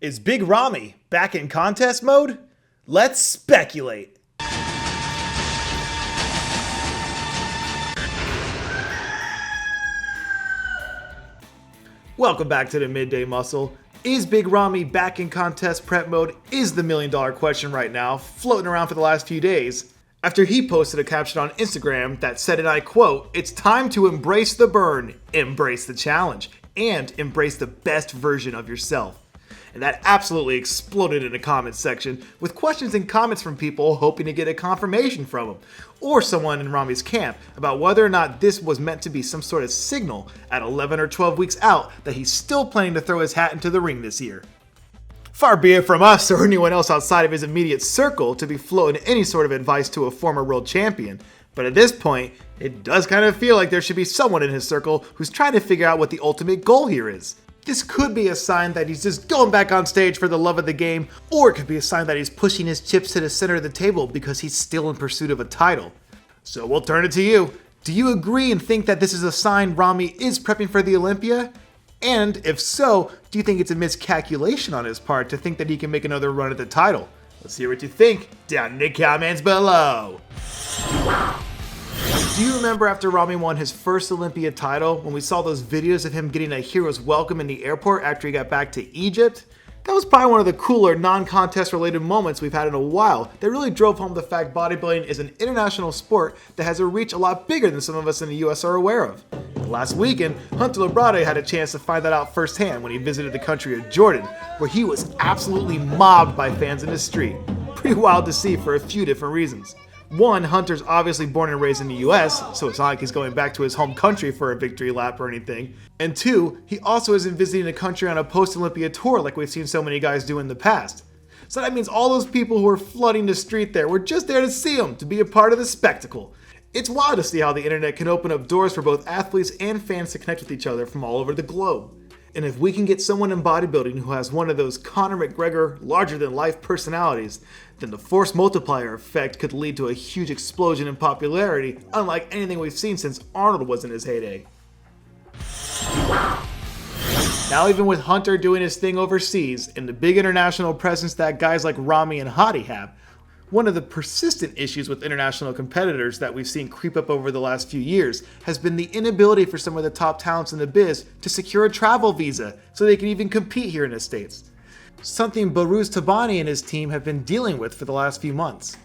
Is Big Ramy back in contest mode? Let's speculate. Welcome back to the Midday Muscle. Is Big Ramy back in contest prep mode is the million-dollar question right now, floating around for the last few days, after he posted a caption on Instagram that said, and I quote, "It's time to embrace the burn, embrace the challenge, and embrace the best version of yourself." And that absolutely exploded in the comments section, with questions and comments from people hoping to get a confirmation from him, or someone in Ramy's camp, about whether or not this was meant to be some sort of signal at 11 or 12 weeks out that he's still planning to throw his hat into the ring this year. Far be it from us or anyone else outside of his immediate circle to be floating any sort of advice to a former world champion, but at this point, it does kind of feel like there should be someone in his circle who's trying to figure out what the ultimate goal here is. This could be a sign that he's just going back on stage for the love of the game, or it could be a sign that he's pushing his chips to the center of the table because he's still in pursuit of a title. So we'll turn it to you. Do you agree and think that this is a sign Ramy is prepping for the Olympia? And if so, do you think it's a miscalculation on his part to think that he can make another run at the title? Let's hear what you think down in the comments below. Do you remember after Ramy won his first Olympia title, when we saw those videos of him getting a hero's welcome in the airport after he got back to Egypt? That was probably one of the cooler non-contest related moments we've had in a while that really drove home the fact bodybuilding is an international sport that has a reach a lot bigger than some of us in the US are aware of. Last weekend, Hunter LABRADA had a chance to find that out firsthand when he visited the country of Jordan, where he was absolutely mobbed by fans in the street. Pretty wild to see for a few different reasons. One, Hunter's obviously born and raised in the US, so it's not like he's going back to his home country for a victory lap or anything. And two, he also isn't visiting the country on a post-Olympia tour like we've seen so many guys do in the past. So that means all those people who were flooding the street there were just there to see him, to be a part of the spectacle. It's wild to see how the internet can open up doors for both athletes and fans to connect with each other from all over the globe. And if we can get someone in bodybuilding who has one of those Conor McGregor larger-than-life personalities, then the force multiplier effect could lead to a huge explosion in popularity, unlike anything we've seen since Arnold was in his heyday. Now even with Hunter doing his thing overseas, and the big international presence that guys like Ramy and Hadi have, one of the persistent issues with international competitors that we've seen creep up over the last few years has been the inability for some of the top talents in the biz to secure a travel visa so they can even compete here in the States. Something Baruz Tabani and his team have been dealing with for the last few months.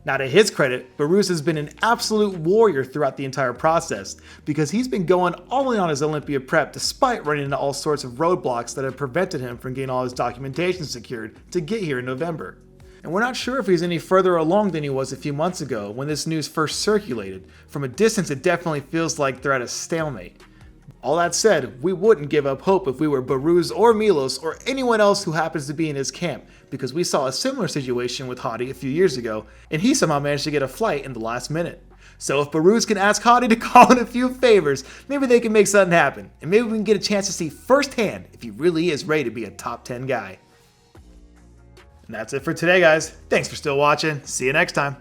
Now to his credit, Baruz has been an absolute warrior throughout the entire process because he's been going all in on his Olympia prep despite running into all sorts of roadblocks that have prevented him from getting all his documentation secured to get here in November. And we're not sure if he's any further along than he was a few months ago when this news first circulated. From a distance, it definitely feels like they're at a stalemate. All that said, we wouldn't give up hope if we were Baruz or Milos or anyone else who happens to be in his camp, because we saw a similar situation with Hadi a few years ago, and he somehow managed to get a flight in the last minute. So if Baruz can ask Hadi to call in a few favors, maybe they can make something happen, and maybe we can get a chance to see firsthand if he really is ready to be a top 10 guy. And that's it for today, guys. Thanks for still watching. See you next time.